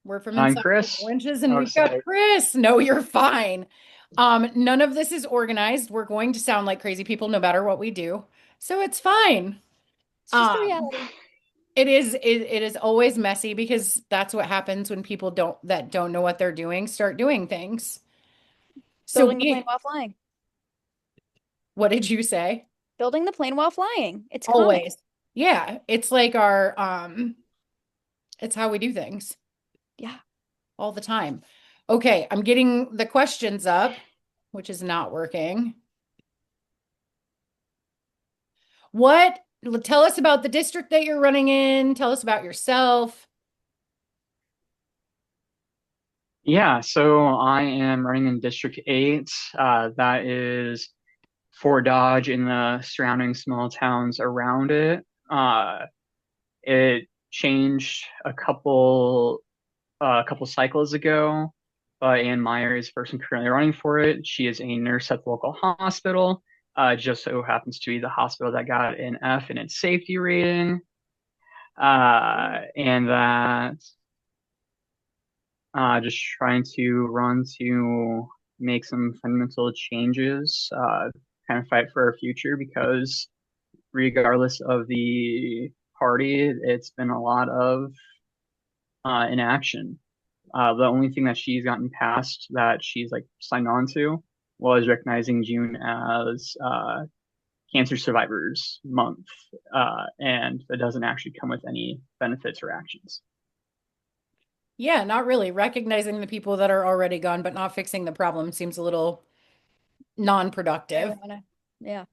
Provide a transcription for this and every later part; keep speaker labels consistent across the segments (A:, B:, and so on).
A: We're from
B: I'm
A: Inside
B: Kris.
A: Winches, and
B: Oh,
A: we've got
B: sorry.
A: Kris. No, you're fine. None of this is organized. We're going to sound like crazy people no matter what we do. So it's fine.
B: It's just the
A: Um,
B: reality.
A: it is always messy because that's what happens when people don't know what they're doing, start doing things. So
B: Building the plane
A: we,
B: while flying.
A: what did you say?
B: Building the plane while flying. It's common.
A: Always. Yeah, it's like our it's how we do things
B: Yeah.
A: all the time. Okay, I'm getting the questions up, which is not working. What, tell us about the district that you're running in. Tell us about yourself.
B: Yeah, so I am running in District 8. That is Fort Dodge and the surrounding small towns around it. It changed a couple cycles ago, but Ann Meyer is the person currently running for it. She is a nurse at the local hospital. Just so happens to be the hospital that got an F in its safety rating. And that just trying to run to make some fundamental changes, kind of fight for our future because regardless of the party, it's been a lot of inaction. The only thing that she's gotten past that she's like signed on to was recognizing June as Cancer Survivors Month, and that doesn't actually come with any benefits or actions.
A: Yeah, not really. Recognizing the people that are already gone, but not fixing the problem seems a little
B: Really
A: non-productive.
B: wanna. Yeah.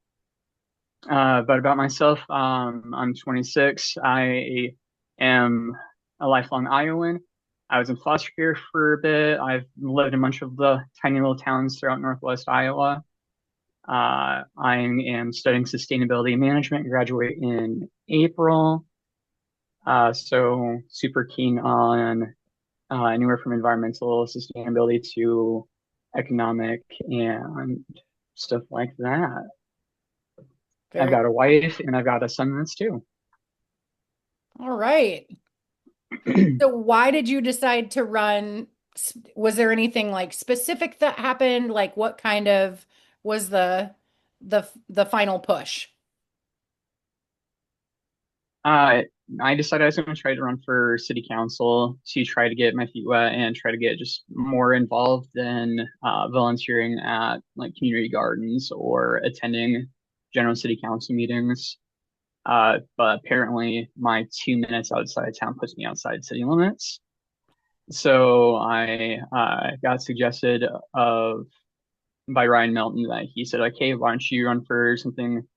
B: But about myself, I'm 26. I am a lifelong Iowan. I was in foster care for a bit. I've lived in a bunch of the tiny little towns throughout Northwest Iowa. I am studying sustainability management, graduate in April. So super keen on anywhere from environmental sustainability to economic and stuff like that. I've
A: Very
B: got a wife and I've got a son that's two.
A: all right. So why did you decide to run? Was there anything like specific that happened? Like what kind of was the final push?
B: Uh, I decided I was going to try to run for city council to try to get my feet wet and try to get just more involved in volunteering at like community gardens or attending general city council meetings. But apparently, my 2 minutes outside of town puts me outside city limits. So I got suggested of by Ryan Melton that he said, "Okay, why don't you run for something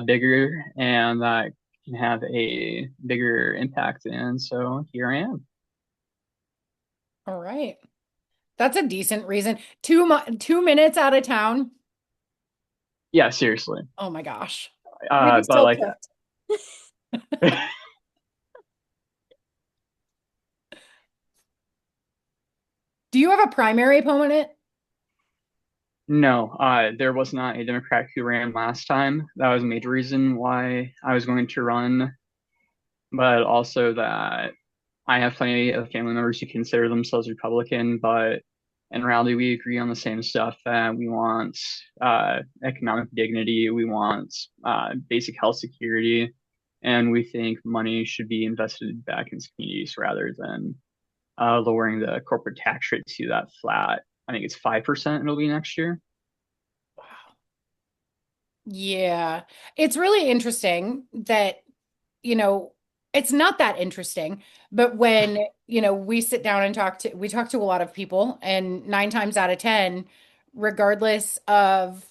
B: bigger and that can have a bigger impact?" And so here I am.
A: All right. That's a decent reason. 2 minutes out of town.
B: Yeah, seriously.
A: Oh my gosh.
B: Uh,
A: Maybe
B: but
A: still
B: like,
A: cooked. Do you have a primary opponent?
B: no, there was not a Democrat who ran last time. That was a major reason why I was going to run, but also that I have plenty of family members who consider themselves Republican, but in reality, we agree on the same stuff that we want economic dignity, we want basic health security, and we think money should be invested back in communities rather than lowering the corporate tax rate to that flat. I think it's 5% it'll be next year.
A: Yeah. It's really interesting that, you know, it's not that interesting, but when, we sit down and we talk to a lot of people, and 9 times out of 10, regardless of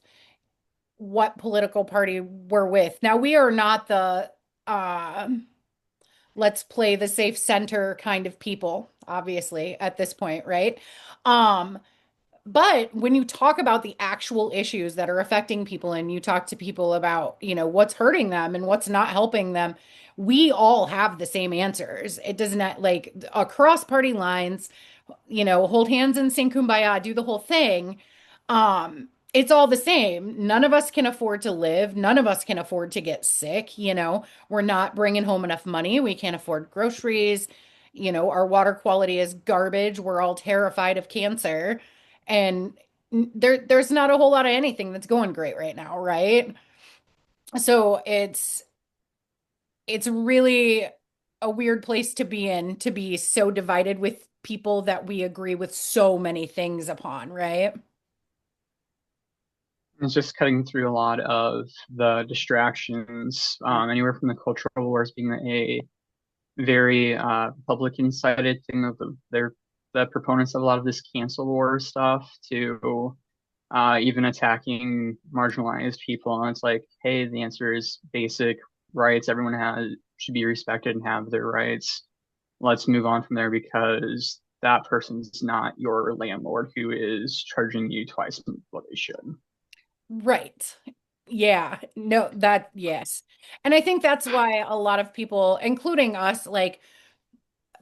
A: what political party we're with. Now, we are not the let's play the safe center kind of people, obviously, at this point, right? Um, but when you talk about the actual issues that are affecting people and you talk to people about, what's hurting them and what's not helping them, we all have the same answers. It does not like across party lines, hold hands and sing kumbaya, do the whole thing. It's all the same. None of us can afford to live. None of us can afford to get sick. We're not bringing home enough money. We can't afford groceries. Our water quality is garbage. We're all terrified of cancer. And there's not a whole lot of anything that's going great right now, right? So it's really a weird place to be in, to be so divided with people that we agree with so many things upon, right?
B: It's just cutting through a lot of the distractions, anywhere from the cultural wars being a very Republican sided thing of they're the proponents of a lot of this cancel war stuff to even attacking marginalized people. And it's like, hey, the answer is basic rights. Everyone has should be respected and have their rights. Let's move on from there because that person's not your landlord who is charging you twice what they should.
A: Right. Yeah. No, yes. And I think that's why a lot of people, including us, like,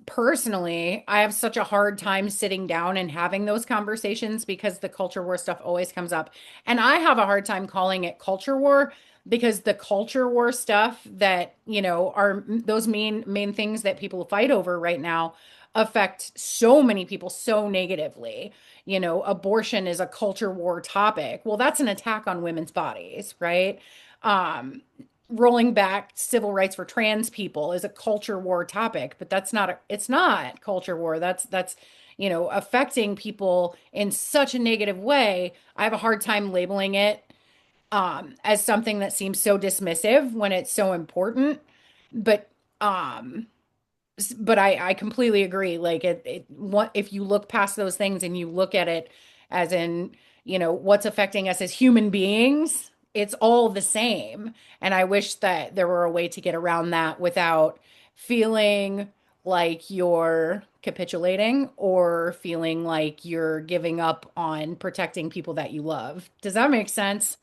A: personally, I have such a hard time sitting down and having those conversations because the culture war stuff always comes up. And I have a hard time calling it culture war because the culture war stuff that, are those main things that people fight over right now affect so many people so negatively. Abortion is a culture war topic. Well, that's an attack on women's bodies, right? Um, Rolling back civil rights for trans people is a culture war topic, but it's not culture war. That's affecting people in such a negative way. I have a hard time labeling it as something that seems so dismissive when it's so important. But um I completely agree. Like what if you look past those things and you look at it as in, what's affecting us as human beings, it's all the same. And I wish that there were a way to get around that without feeling like you're capitulating or feeling like you're giving up on protecting people that you love. Does that make sense?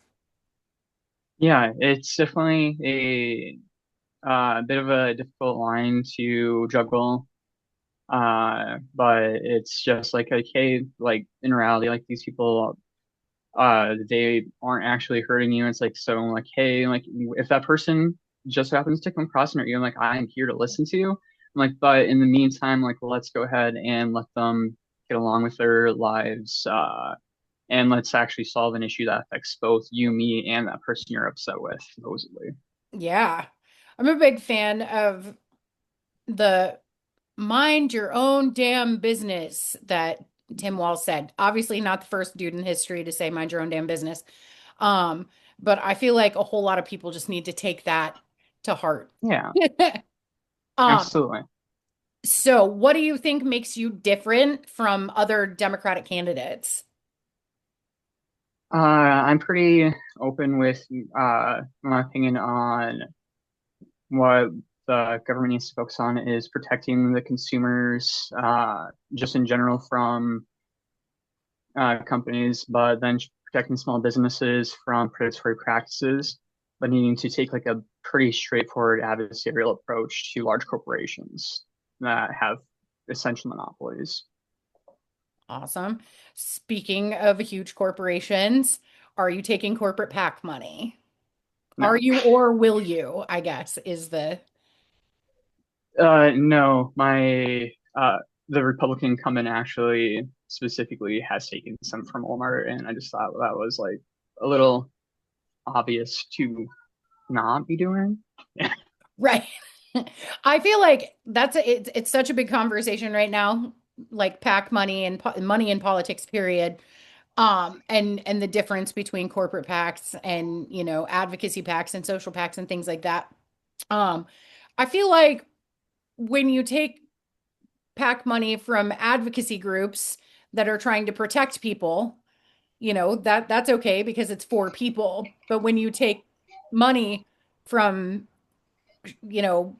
B: Yeah, it's definitely a bit of a difficult line to juggle. But it's just like, okay, like in reality, like these people, they aren't actually hurting you. It's like, so like, hey, like if that person just happens to come across and hurt you, I'm like, I'm here to listen to you. I'm like, but in the meantime, like, let's go ahead and let them get along with their lives, and let's actually solve an issue that affects both you, me, and that person you're upset with, supposedly.
A: Yeah. I'm a big fan of the mind your own damn business that Tim Wall said. Obviously, not the first dude in history to say mind your own damn business. Um, but I feel like a whole lot of people just need to take that to heart.
B: Yeah,
A: Um,
B: absolutely.
A: so what do you think makes you different from other Democratic candidates?
B: I'm pretty open with my opinion on what the government needs to focus on is protecting the consumers, just in general from companies, but then protecting small businesses from predatory practices, but needing to take like a pretty straightforward adversarial approach to large corporations that have essential monopolies.
A: Awesome. Speaking of huge corporations, are you taking corporate PAC money? Are
B: No.
A: you or will you, I guess, is the
B: No, my the Republican incumbent actually specifically has taken some from Walmart, and I just thought that was like a little obvious to not be doing.
A: right. I feel like it's such a big conversation right now, like PAC money and money in politics, period. And the difference between corporate PACs and, advocacy PACs and social PACs and things like that. Um, I feel like when you take PAC money from advocacy groups that are trying to protect people, that's okay because it's for people. But when you take money from, you know,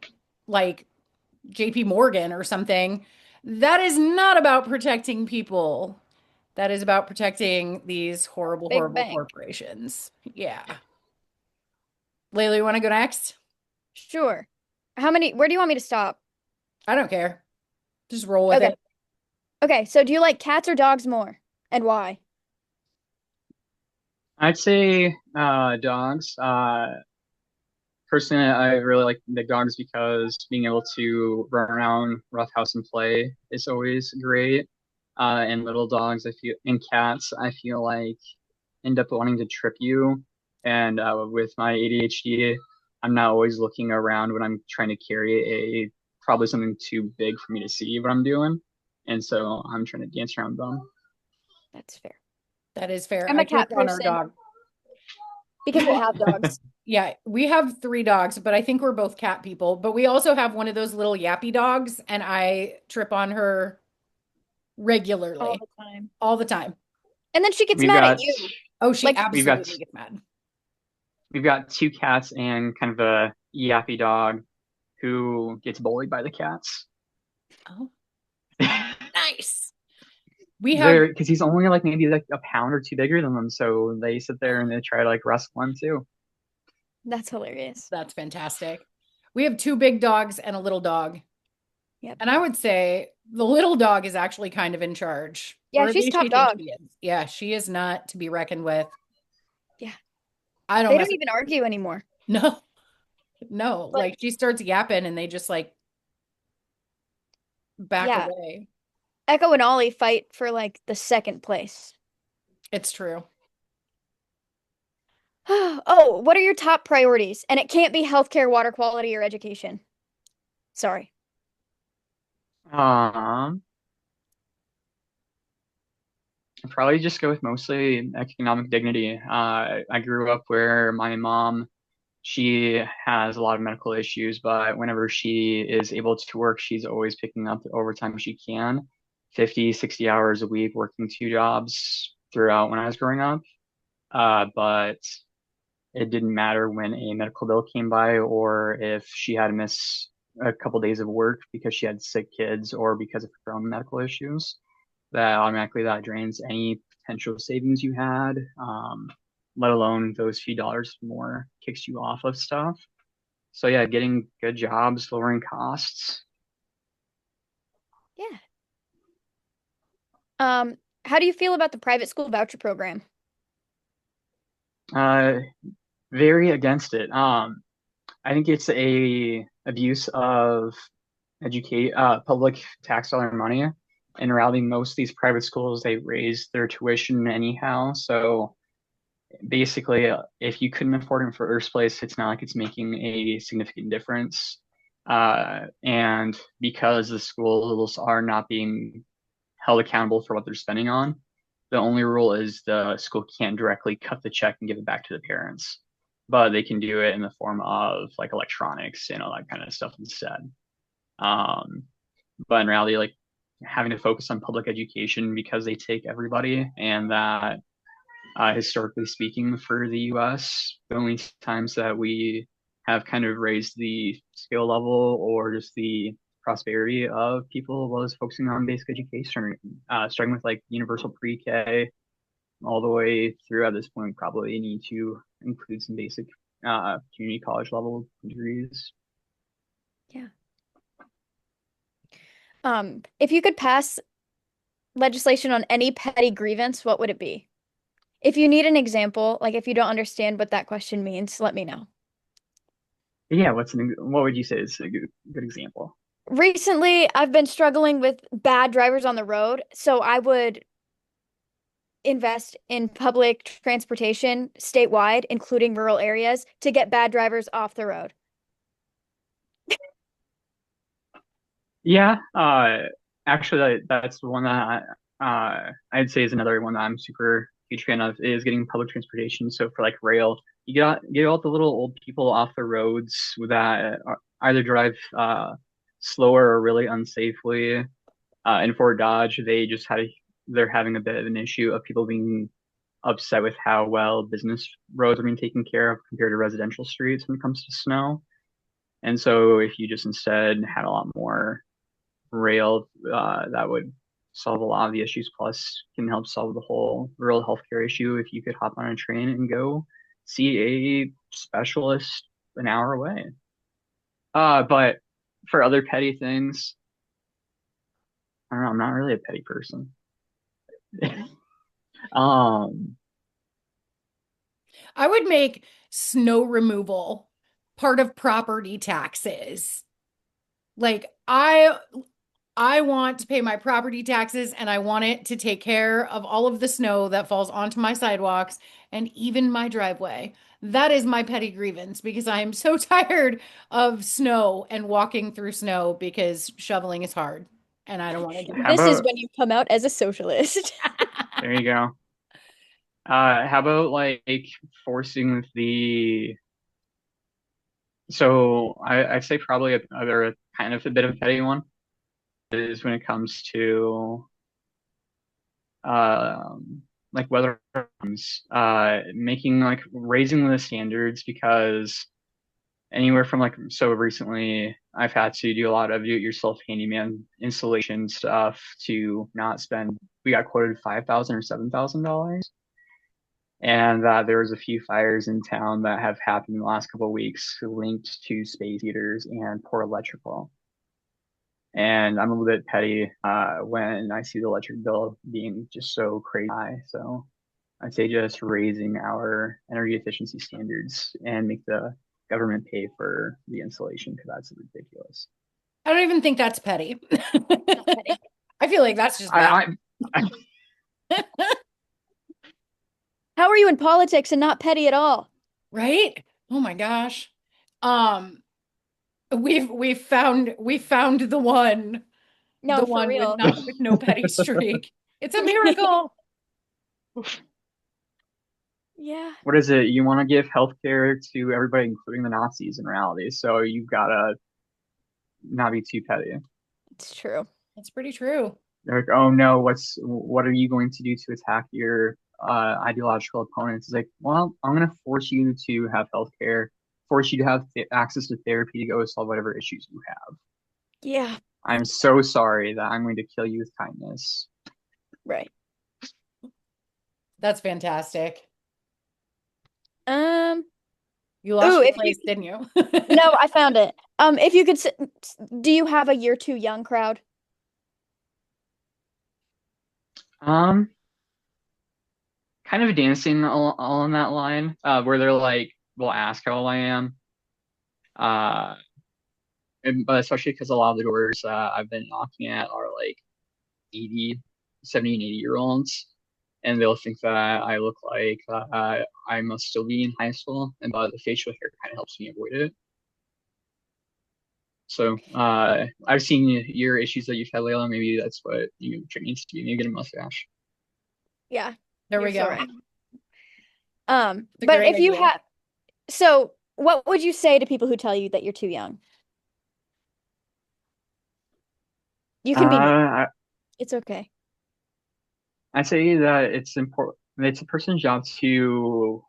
A: like JP Morgan or something, that is not about protecting people. That is about protecting these horrible,
C: Big
A: horrible
C: bank.
A: corporations. Yeah. Layla, you want to go next?
C: Sure. Where do you want me to stop?
A: I don't care. Just roll with
C: Okay.
A: it.
C: Okay, so do you like cats or dogs more? And why?
B: I'd say dogs. Personally, I really like big dogs because being able to run around, roughhouse, and play is always great. And little dogs, I feel, and cats, I feel like end up wanting to trip you. And with my ADHD, I'm not always looking around when I'm trying to carry probably something too big for me to see what I'm doing. And so I'm trying to dance around them.
C: That's fair.
A: That is fair.
C: I'm
A: I
C: a cat
A: trip on our
C: person
A: dog.
C: because we have dogs.
A: Yeah, we have three dogs, but I think we're both cat people. But we also have one of those little yappy dogs, and I trip on her
C: All
A: regularly,
C: the time.
A: all the time.
C: And then she gets
B: We've
C: mad at
B: got
C: you.
A: Oh, she
C: Like,
B: we've got
A: absolutely gets mad.
B: we've got two cats and kind of a yappy dog who gets bullied by the cats.
A: Oh, nice. We have,
B: They're because he's only like maybe like a pound or two bigger than them, so they sit there and they try to like wrestle him too.
C: that's hilarious.
A: that's fantastic. We have two big dogs and a little dog.
C: Yep.
A: And I would say the little dog is actually kind of in charge.
C: Yeah,
A: Or at
C: she's
A: least
C: top
A: she thinks
C: dog.
A: she is. Yeah, she is not to be reckoned with.
C: Yeah.
A: I don't
C: They
A: mess
C: don't even argue anymore.
A: No, no.
C: Like,
A: Like she starts yapping and they just like back
C: yeah.
A: away.
C: Echo and Ollie fight for like the second place.
A: It's true.
C: Oh, what are your top priorities? And it can't be healthcare, water quality, or education. Sorry.
B: Um, I'd probably just go with mostly economic dignity. I grew up where my mom, she has a lot of medical issues, but whenever she is able to work, she's always picking up the overtime she can, 50, 60 hours a week, working two jobs throughout when I was growing up. But it didn't matter when a medical bill came by or if she had to miss a couple days of work because she had sick kids or because of her own medical issues. That automatically that drains any potential savings you had, let alone those few dollars more kicks you off of stuff. So yeah, getting good jobs, lowering costs.
C: Yeah. How do you feel about the private school voucher program?
B: Uh, Very against it. I think it's a abuse of public tax dollar money. In reality, most of these private schools they raise their tuition anyhow. So basically, if you couldn't afford it in the first place, it's not like it's making a significant difference. And because the schools are not being held accountable for what they're spending on, the only rule is the school can't directly cut the check and give it back to the parents, but they can do it in the form of like electronics and all that kind of stuff instead. Um, but in reality, like having to focus on public education because they take everybody, and that historically speaking, for the US, the only times that we have kind of raised the skill level or just the prosperity of people was focusing on basic education, starting with like universal pre-K all the way through at this point, probably need to include some basic community college level degrees.
C: Yeah. If you could pass legislation on any petty grievance, what would it be? If you need an example, like if you don't understand what that question means, let me know.
B: Yeah, what would you say is a good example?
C: Recently, I've been struggling with bad drivers on the road, so I would invest in public transportation statewide, including rural areas, to get bad drivers off the road.
B: Yeah, actually, that's one that I'd say is another one that I'm super huge fan of is getting public transportation. So for like rail, you get all the little old people off the roads that either drive slower or really unsafely. In Fort Dodge, they're having a bit of an issue of people being upset with how well business roads are being taken care of compared to residential streets when it comes to snow. And so if you just instead had a lot more rail, that would solve a lot of the issues, plus can help solve the whole rural healthcare issue if you could hop on a train and go see a specialist an hour away. But for other petty things, I don't know, I'm not really a petty person. um
A: I would make snow removal part of property taxes. Like I want to pay my property taxes and I want it to take care of all of the snow that falls onto my sidewalks and even my driveway. That is my petty grievance because I am so tired of snow and walking through snow because shoveling is hard and I don't want to do
B: How
C: This is
B: about
C: when you come out as a socialist.
B: there you go. How about like forcing the so I'd say probably another kind of a bit of a petty one is when it comes to like weather norms, making like raising the standards because anywhere from like so recently I've had to do a lot of do-it-yourself handyman installation stuff to not spend we got quoted $5,000 or $7,000. And there was a few fires in town that have happened in the last couple of weeks linked to space heaters and poor electrical. And I'm a little bit petty when I see the electric bill being just so crazy high. So I'd say just raising our energy efficiency standards and make the government pay for the installation because that's ridiculous.
A: I don't even think that's petty.
C: Not petty.
A: I feel like that's just bad.
B: I
C: How are you in politics and not petty at all?
A: Right? Oh my gosh. Um, we've found the one,
C: No, for real.
A: with no petty streak. It's a miracle.
C: Yeah,
B: what is it? You want to give healthcare to everybody, including the Nazis in reality. So you've got to not be too petty.
C: it's true.
A: That's pretty true.
B: They're like, oh no, what are you going to do to attack your ideological opponents? It's like, well, I'm going to force you to have healthcare, force you to have access to therapy to go solve whatever issues you have.
C: Yeah,
B: I'm so sorry that I'm going to kill you with kindness.
C: right.
A: That's fantastic.
C: Um,
A: You lost
C: Ooh,
A: your
C: if you
A: place, didn't you?
C: no, I found it. If you could, do you have a You're Too Young crowd?
B: Um, kind of dancing all on that line, where they're like, will ask how old I am. Uh, but especially because a lot of the doors I've been knocking at are like 80, 70 and 80-year-olds. And they'll think that I look like I must still be in high school, and the facial hair kind of helps me avoid it. So I've seen your issues that you've had, Layla. Maybe that's what you needs to be. Maybe get a mustache.
C: Yeah,
A: There we
C: you're so
A: go.
C: right.
A: It's a
C: But
A: great
C: if you
A: idea.
C: have, so what would you say to people who tell you that you're too young? You can be mean.
B: I
C: It's okay.
B: I say that it's important. It's a person's job to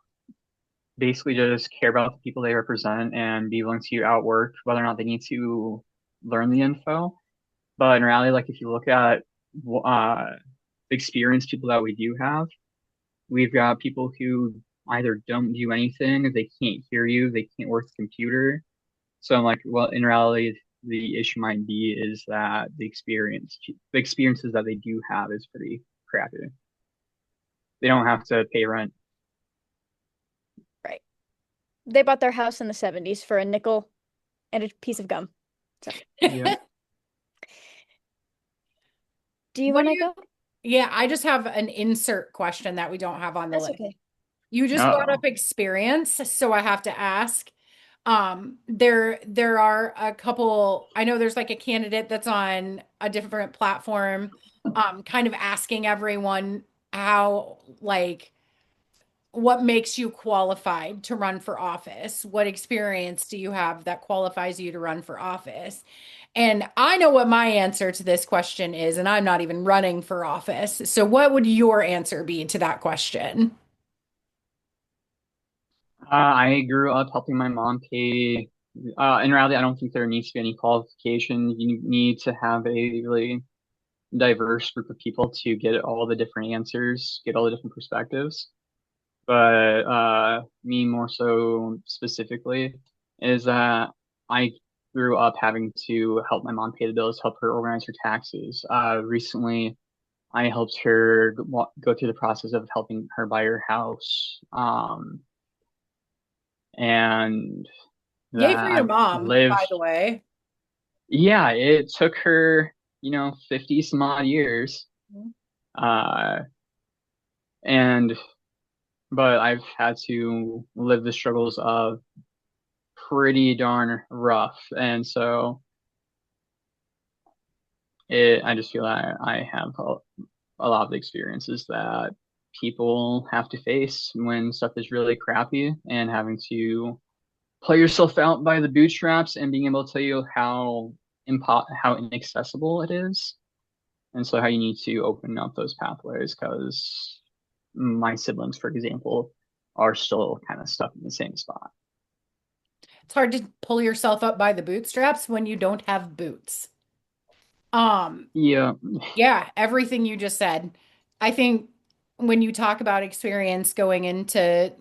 B: basically just care about the people they represent and be willing to outwork whether or not they need to learn the info. But in reality, like if you look at experienced people that we do have, we've got people who either don't do anything, they can't hear you, they can't work the computer. So I'm like, well, in reality, the issue might be is that the experiences that they do have is pretty crappy. They don't have to pay rent.
C: Right. They bought their house in the 70s for a nickel and a piece of gum. So,
B: Yeah.
C: do you
A: What
C: want
A: do
C: to
A: you-
C: go?
A: Yeah, I just have an insert question that we don't have on the
C: That's
A: list.
C: okay.
A: You just brought
B: Uh-oh.
A: up experience, so I have to ask. There are a couple, I know there's like a candidate that's on a different platform, kind of asking everyone how, like, what makes you qualified to run for office? What experience do you have that qualifies you to run for office? And I know what my answer to this question is, and I'm not even running for office. So what would your answer be to that question?
B: I grew up helping my mom pay. In reality, I don't think there needs to be any qualification. You need to have a really diverse group of people to get all the different answers, get all the different perspectives. But me more so specifically is that I grew up having to help my mom pay the bills, help her organize her taxes. Recently, I helped her go through the process of helping her buy her house. And
A: Yay
B: that
A: for your
B: I've
A: mom, by
B: lived.
A: the way.
B: Yeah, it took her, 50 some odd years. Uh, and but I've had to live the struggles of pretty darn rough. And so I just feel I have a lot of the experiences that people have to face when stuff is really crappy, and having to pull yourself out by the bootstraps and being able to tell you how inaccessible it is. And so how you need to open up those pathways, because my siblings, for example, are still kind of stuck in the same spot.
A: It's hard to pull yourself up by the bootstraps when you don't have boots. Um,
B: Yeah,
A: yeah, everything you just said. I think when you talk about experience going into,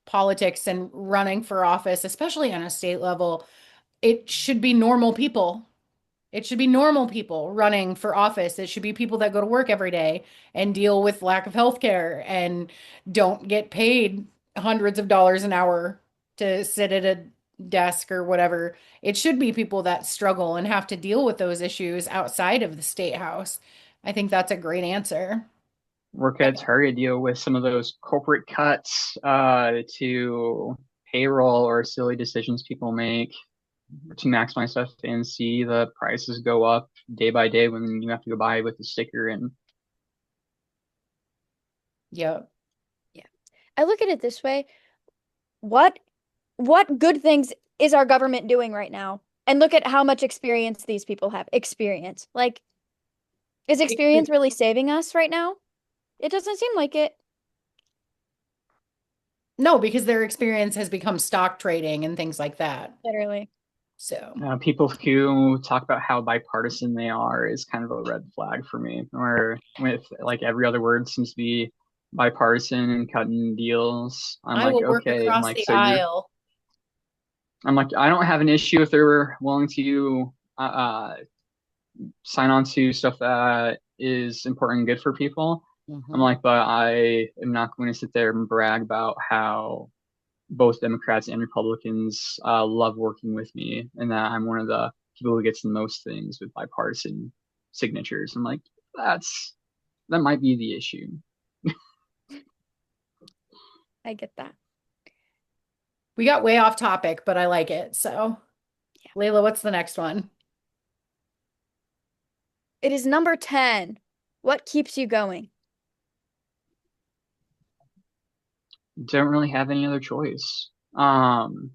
A: politics and running for office, especially on a state level, it should be normal people. It should be normal people running for office. It should be people that go to work every day and deal with lack of health care and don't get paid hundreds of dollars an hour to sit at a desk or whatever. It should be people that struggle and have to deal with those issues outside of the state house. I think that's a great answer.
B: work at Target, deal with some of those corporate cuts to payroll or silly decisions people make to maximize stuff, and see the prices go up day by day when you have to go buy with the sticker. And
A: Yeah.
C: Yeah. I look at it this way. What what good things is our government doing right now? And look at how much experience these people have. Experience. Like, is experience really saving us right now? It doesn't seem like it.
A: No, because their experience has become stock trading and things like that.
C: Literally.
A: So,
B: people who talk about how bipartisan they are is kind of a red flag for me, where with like every other word seems to be bipartisan and cutting deals. I'm
A: I
B: like,
A: will work
B: okay.
A: across the
B: So
A: aisle.
B: I'm like, I don't have an issue if they're willing to sign on to stuff that is important and good for people. I'm
A: Mhm.
B: like, but I am not going to sit there and brag about how both Democrats and Republicans love working with me, and that I'm one of the people who gets the most things with bipartisan signatures. I'm like, that might be the issue.
C: I get that.
A: We got way off topic, but I like it. So,
C: Yeah.
A: Layla, what's the next one?
C: It is number 10. What keeps you going?
B: Don't really have any other choice. I'm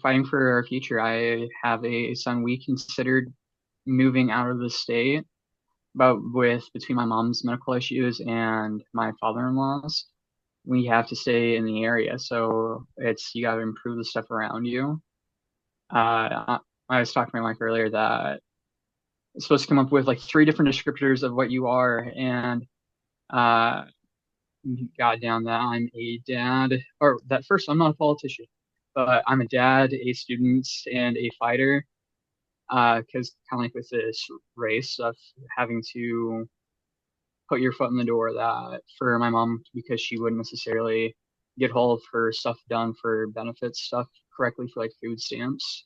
B: fighting for our future. I have a son. We considered moving out of the state, but with between my mom's medical issues and my father-in-law's, we have to stay in the area. So you got to improve the stuff around you. I was talking to my wife earlier that it's supposed to come up with like three different descriptors of what you are, and uh, got down that I'm a dad, or that first I'm not a politician, but I'm a dad, a student, and a fighter. Because kind of like with this race of having to put your foot in the door, that for my mom, because she wouldn't necessarily get all of her stuff done for benefits stuff correctly for like food stamps.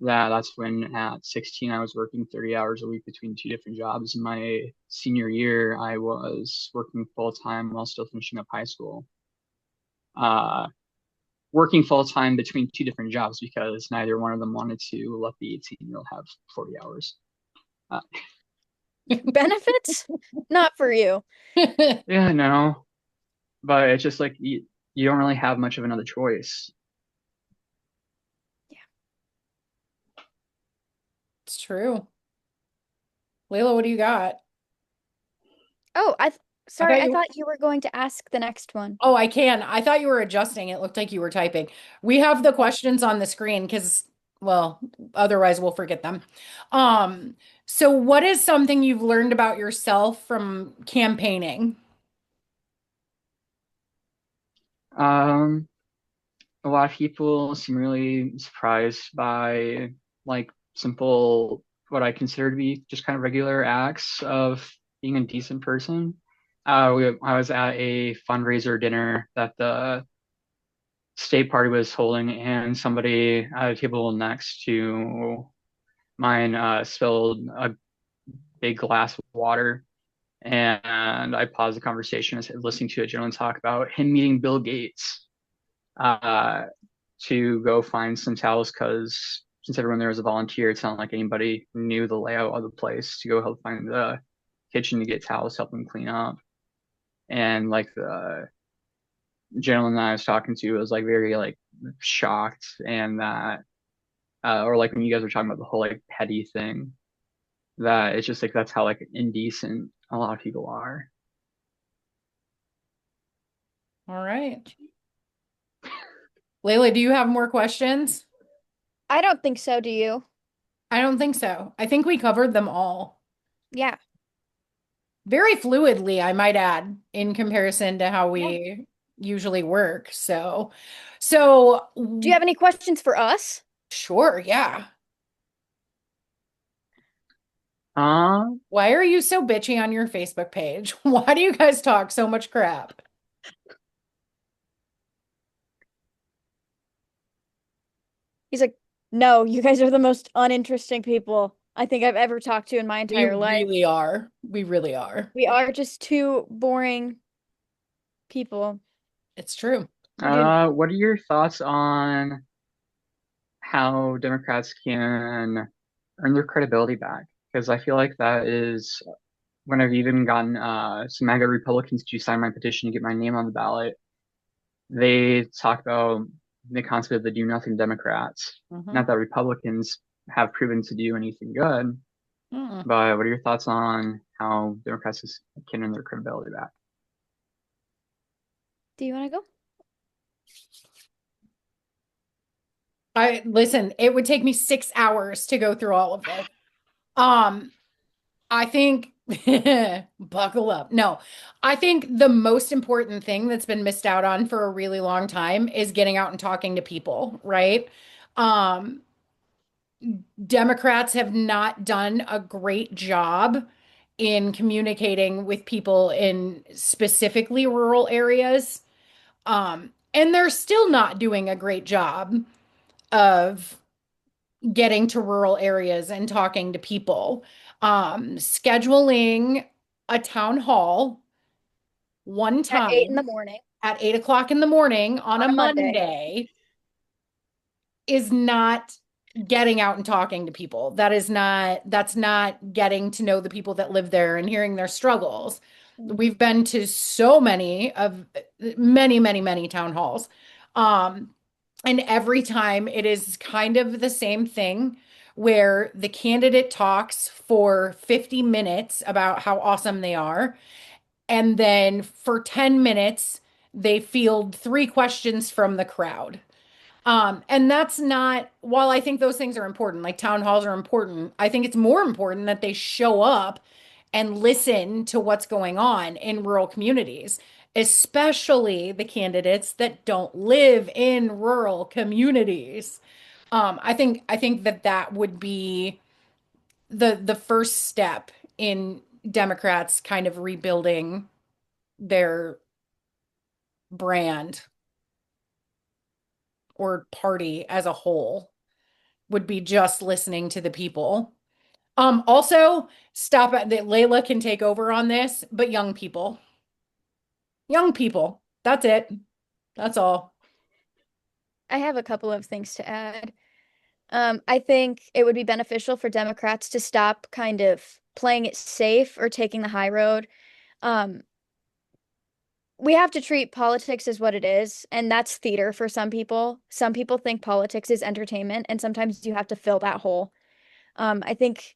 B: That's when at 16 I was working 30 hours a week between two different jobs. In my senior year, I was working full time while still finishing up high school. Uh, Working full time between two different jobs because neither one of them wanted to let the 18-year-old have 40 hours. Uh,
C: Benefits? Not for you.
B: yeah, no, but it's just like you don't really have much of another choice.
C: Yeah.
A: It's true. Layla, what do you got?
C: Oh,
A: I
C: sorry,
A: thought
C: I
A: you,
C: thought you were going to ask the next one.
A: oh, I can. I thought you were adjusting. It looked like you were typing. We have the questions on the screen because, well, otherwise we'll forget them. Um, so what is something you've learned about yourself from campaigning?
B: Um, a lot of people seem really surprised by like simple, what I consider to be just kind of regular acts of being a decent person. I was at a fundraiser dinner that the state party was holding, and somebody at a table next to mine spilled a big glass of water. And I paused the conversation and started listening to a gentleman talk about him meeting Bill Gates uh, to go find some towels because since everyone there was a volunteer, it's not like anybody knew the layout of the place to go help find the kitchen to get towels, help them clean up. And like the gentleman that I was talking to was like very like shocked and that or like when you guys were talking about the whole like petty thing that it's just like that's how like indecent a lot of people are.
A: All right. Layla, do you have more questions?
C: I don't think so, do you?
A: I don't think so. I think we covered them all
C: Yeah.
A: very fluidly, I might add, in comparison to how
C: Yeah.
A: we usually work. So
C: Do you have any questions for us?
A: sure, yeah.
B: Um,
A: Why are you so bitchy on your Facebook page? Why do you guys talk so much crap?
C: He's like, no, you guys are the most uninteresting people I think I've ever talked to in my
A: We
C: entire life.
A: really are. We really are.
C: We are just two boring people.
A: It's true.
C: We do.
B: what are your thoughts on how Democrats can earn their credibility back? Because I feel like that is when I've even gotten some MAGA Republicans to sign my petition to get my name on the ballot. They talk about the concept of the do nothing Democrats.
A: Mhm.
B: Not that Republicans have proven to do anything good,
A: Mm.
B: but what are your thoughts on how Democrats can earn their credibility back?
C: Do you want to go?
A: I listen, it would take me 6 hours to go through all of this. Um, I think buckle up. No, I think the most important thing that's been missed out on for a really long time is getting out and talking to people, right? Um, Democrats have not done a great job in communicating with people in specifically rural areas. And they're still not doing a great job of getting to rural areas and talking to people. Scheduling a town hall one
C: At 8 in
A: time
C: the morning
A: at 8 o'clock in the morning on
C: on
A: a
C: a Monday.
A: Monday is not getting out and talking to people. That's not getting to know the people that live there and hearing their struggles. We've been to so many town halls. Um, and every time it is kind of the same thing where the candidate talks for 50 minutes about how awesome they are. And then for 10 minutes, they field three questions from the crowd. And that's not, while I think those things are important, like town halls are important, I think it's more important that they show up and listen to what's going on in rural communities, especially the candidates that don't live in rural communities. I think that that would be the first step in Democrats kind of rebuilding their brand or party as a whole would be just listening to the people. Also, stop at that Layla can take over on this, but young people. Young people. That's it. That's all.
C: I have a couple of things to add. I think it would be beneficial for Democrats to stop kind of playing it safe or taking the high road. Um, we have to treat politics as what it is, and that's theater for some people. Some people think politics is entertainment, and sometimes you have to fill that hole. I think,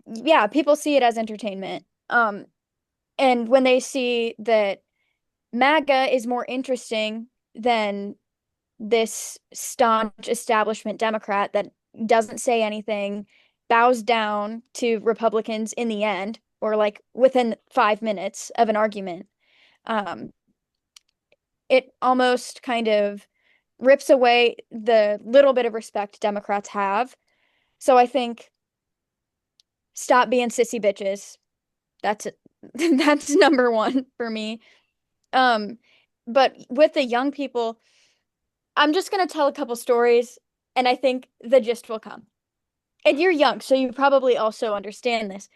C: yeah, people see it as entertainment. And when they see that MAGA is more interesting than this staunch establishment Democrat that doesn't say anything, bows down to Republicans in the end, or like within 5 minutes of an argument. Um, it almost kind of rips away the little bit of respect Democrats have. So I think stop being sissy bitches. That's it. That's number one for me. Um, But with the young people, I'm just going to tell a couple stories and I think the gist will come. And you're young, so you probably also understand this.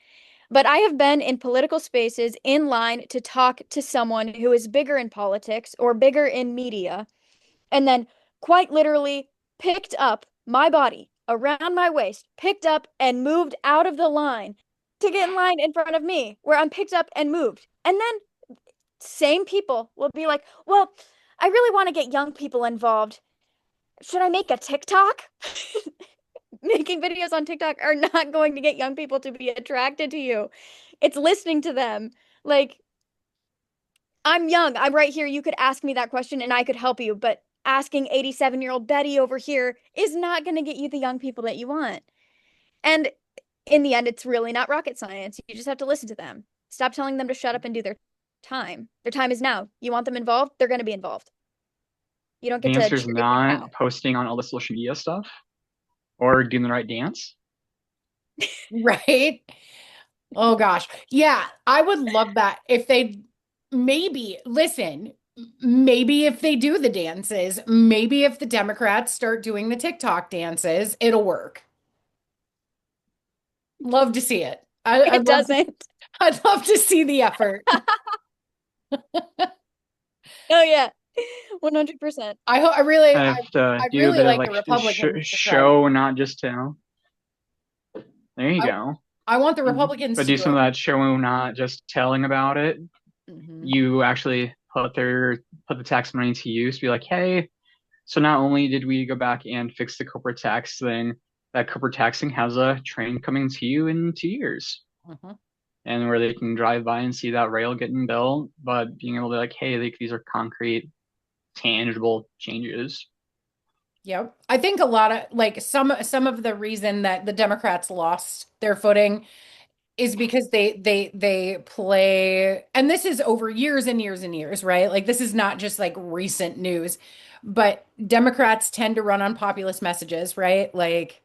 C: But I have been in political spaces in line to talk to someone who is bigger in politics or bigger in media, and then quite literally picked up my body around my waist, picked up and moved out of the line to get in line in front of me, where I'm picked up and moved. And then same people will be like, well, I really want to get young people involved. Should I make a TikTok? Making videos on TikTok are not going to get young people to be attracted to you. It's listening to them. Like, I'm young. I'm right here. You could ask me that question and I could help you, but asking 87-year-old Betty over here is not going to get you the young people that you want. And in the end, it's really not rocket science. You just have to listen to them. Stop telling them to shut up and do their time. Their time is now. You want them involved? They're going to be involved. You don't
B: The
C: get to
B: answer is
C: choose how.
B: not posting on all the social media stuff or doing the right dance.
A: Right? Oh gosh. Yeah, I would love that if they maybe listen, maybe if they do the dances, maybe if the Democrats start doing the TikTok dances, it'll work. Love to see it.
C: It doesn't.
A: I'd love to see the effort.
C: Oh yeah. 100%.
B: I have to
A: I'd
B: do a
A: really
B: bit of
A: like the
B: like
A: Republicans to try it.
B: show, not just tell. There you
A: I,
B: go.
A: I want the Republicans
B: But
A: to
B: do
A: do
B: some of
A: it.
B: that show, not just telling about it.
A: Mhm.
B: You actually put the tax money to use. Be like, hey, so not only did we go back and fix the corporate tax thing, that corporate taxing has a train coming to you in 2 years,
A: Mhm.
B: and where they can drive by and see that rail getting built, but being able to like, hey, like, these are concrete, tangible changes.
A: Yep. I think a lot of like some of the reason that the Democrats lost their footing is because they play, and this is over years and years and years, right? Like this is not just like recent news, but Democrats tend to run on populist messages, right? Like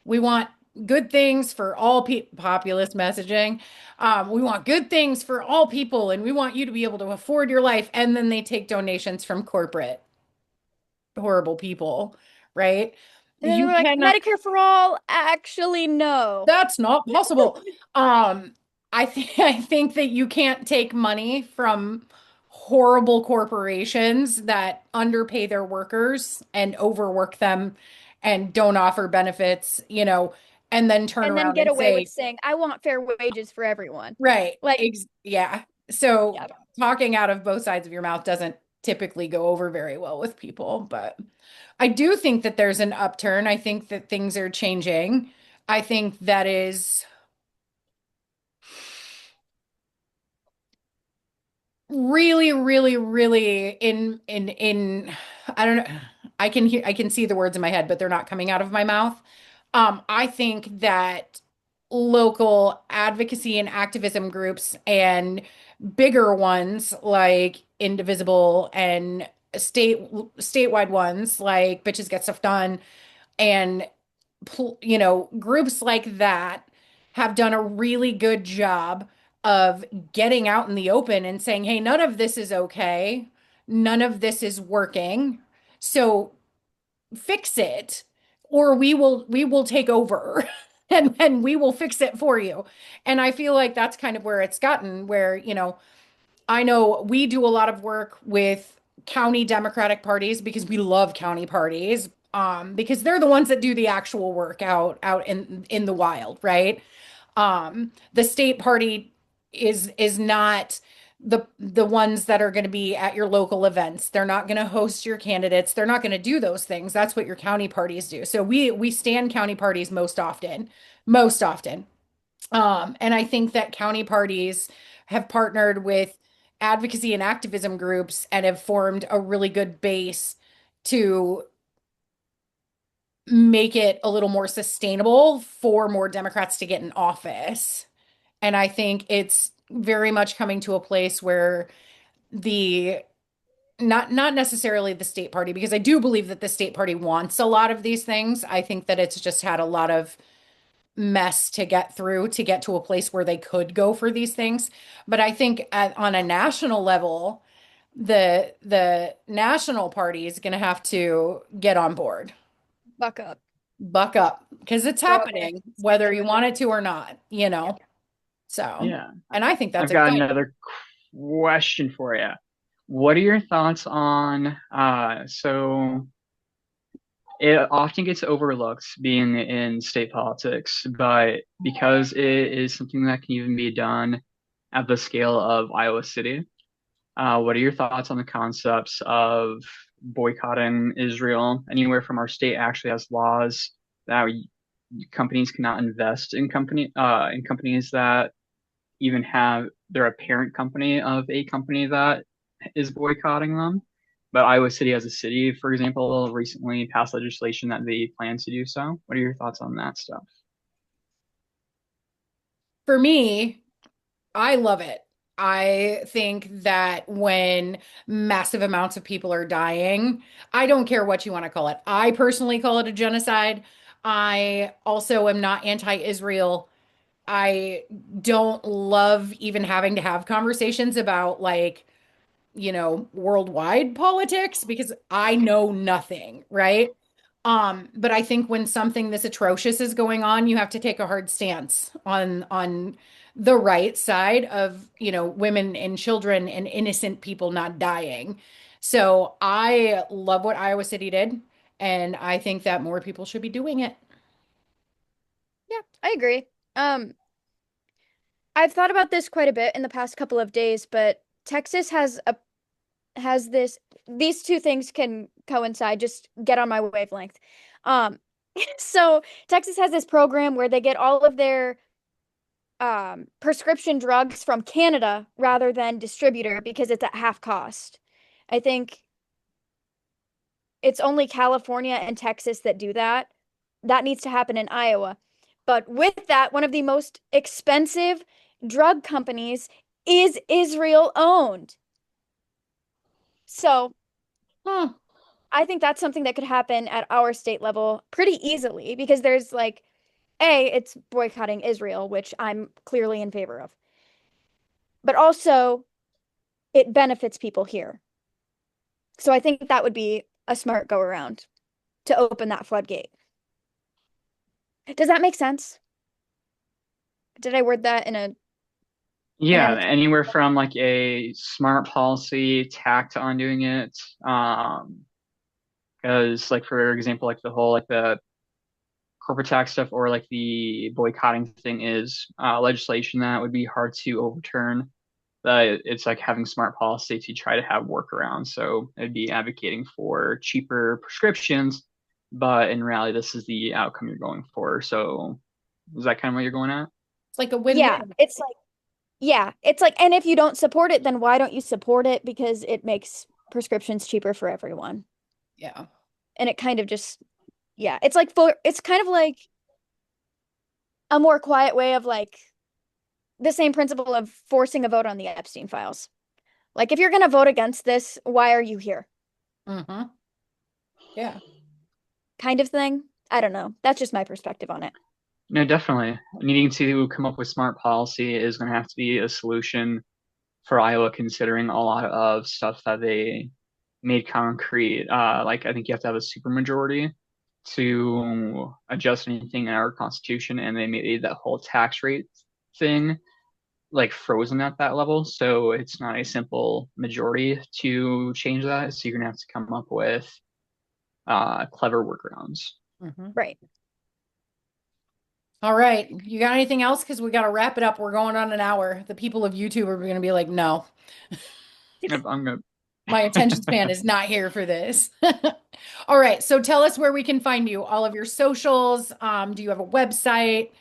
A: we want good things for all people, populist messaging. We want good things for all people, and we want you to be able to afford your life. And then they take donations from corporate horrible people, right?
C: And then they
A: You
C: were like,
A: cannot,
C: Medicare for all? Actually, no.
A: that's not possible. Um, I think that you can't take money from horrible corporations that underpay their workers and overwork them and don't offer benefits, and then turn
C: And then
A: around
C: get
A: and
C: away with
A: say,
C: saying, I want fair wages for everyone.
A: right,
C: Like,
A: yeah. So
C: yeah.
A: talking out of both sides of your mouth doesn't typically go over very well with people, but I do think that there's an upturn. I think that things are changing. I think that is really, really, really in I don't know. I can see the words in my head, but they're not coming out of my mouth. I think that local advocacy and activism groups and bigger ones like Indivisible and statewide ones like Bitches Get Stuff Done and groups like that have done a really good job of getting out in the open and saying, hey, none of this is okay. None of this is working. So fix it, or we will take over and we will fix it for you. And I feel like that's kind of where it's gotten, where, I know we do a lot of work with county Democratic parties because we love county parties, because they're the ones that do the actual work out in the wild, right? The state party is not the ones that are going to be at your local events. They're not going to host your candidates. They're not going to do those things. That's what your county parties do. So we stand county parties most often, most often. And I think that county parties have partnered with advocacy and activism groups and have formed a really good base to make it a little more sustainable for more Democrats to get in office. And I think it's very much coming to a place where the not necessarily the state party, because I do believe that the state party wants a lot of these things. I think that it's just had a lot of mess to get through to get to a place where they could go for these things. But I think on a national level, the national party is going to have to get on board,
C: Buck up.
A: buck up, because it's
C: Grow up and
A: happening,
C: stick
A: whether
C: to
A: you
C: it.
A: want it to or not, you
C: Yeah.
A: know? So,
B: Yeah.
A: and I think that's
B: I've got
A: exciting.
B: another question for you. What are your thoughts on so it often gets overlooked being in state politics, but because it is something that can even be done at the scale of Iowa City, what are your thoughts on the concepts of boycotting Israel? Anywhere from our state actually has laws that companies cannot invest in companies that even have they're a parent company of a company that is boycotting them. But Iowa City as a city, for example, recently passed legislation that they plan to do so. What are your thoughts on that stuff?
A: For me, I love it. I think that when massive amounts of people are dying, I don't care what you want to call it. I personally call it a genocide. I also am not anti-Israel. I don't love even having to have conversations about like, worldwide politics because I know nothing, right? But I think when something this atrocious is going on, you have to take a hard stance on the right side of, women and children and innocent people not dying. So I love what Iowa City did, and I think that more people should be doing it.
C: Yeah, I agree. Um, I've thought about this quite a bit in the past couple of days, but Texas has this these two things can coincide. Just get on my wavelength. Um, so Texas has this program where they get all of their prescription drugs from Canada rather than distributor because it's at half cost. I think it's only California and Texas that do that. That needs to happen in Iowa. But with that, one of the most expensive drug companies is Israel owned. So
A: Huh.
C: I think that's something that could happen at our state level pretty easily because there's like, A, it's boycotting Israel, which I'm clearly in favor of. But also, it benefits people here. So I think that would be a smart go around to open that floodgate. Does that make sense? Did I word that in
B: Yeah,
C: any
B: anywhere from like a smart policy tacked on doing it. Because like for example, like the whole like the corporate tax stuff or like the boycotting thing is legislation that would be hard to overturn. It's like having smart policy to try to have workarounds. So it'd be advocating for cheaper prescriptions, but in reality, this is the outcome you're going for. So is that kind of what you're going at?
A: It's like a
C: Yeah,
A: win-win.
C: it's like, and if you don't support it, then why don't you support it? Because it makes prescriptions cheaper for everyone.
A: Yeah.
C: And it kind of just, yeah, it's kind of like a more quiet way of like the same principle of forcing a vote on the Epstein files. Like, if you're going to vote against this, why are you here?
A: Mm-hmm. Yeah.
C: Kind of thing. I don't know. That's just my perspective on it.
B: No, definitely. Needing to come up with smart policy is going to have to be a solution for Iowa, considering a lot of stuff that they made concrete. Like I think you have to have a supermajority to adjust anything in our constitution, and they made that whole tax rate thing like frozen at that level. So it's not a simple majority to change that. So you're gonna have to come up with clever workarounds.
A: Mm-hmm.
C: Right.
A: All right. You got anything else? Because we got to wrap it up. We're going on an hour. The people of YouTube are going to be like, no,
B: I'm gonna
A: my attention span is not here for this. All right. So tell us where we can find you, all of your socials. Do you have a website?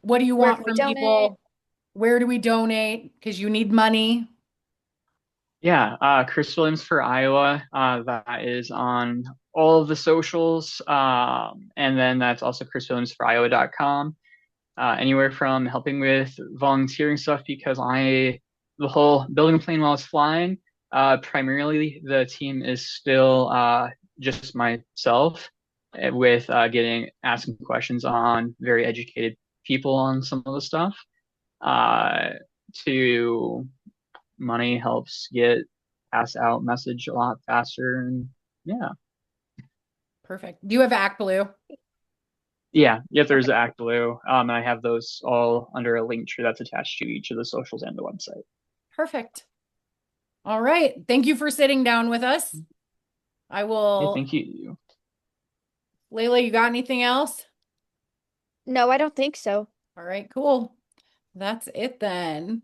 A: What do you
C: Where can
A: want
C: we
A: from
C: donate?
A: people? Where do we donate? Because you need money.
B: Yeah, Kris Williams for Iowa. That is on all of the socials. And then that's also kriswilliamsforiowa.com. Anywhere from helping with volunteering stuff because the whole building a plane while it's flying, primarily the team is still just myself with asking questions on very educated people on some of the stuff. Uh, to money helps get pass out message a lot faster. And yeah.
A: Perfect. Do you have ActBlue?
B: Yeah, yep, there's
A: Okay,
B: the Act Blue. And I have those all under a link tree that's attached to each of the socials and the website.
A: perfect. All right. Thank you for sitting down with us. I
B: Yeah,
A: will.
B: thank you.
A: Layla, you got anything else?
C: No, I don't think so.
A: All right, cool. That's it then.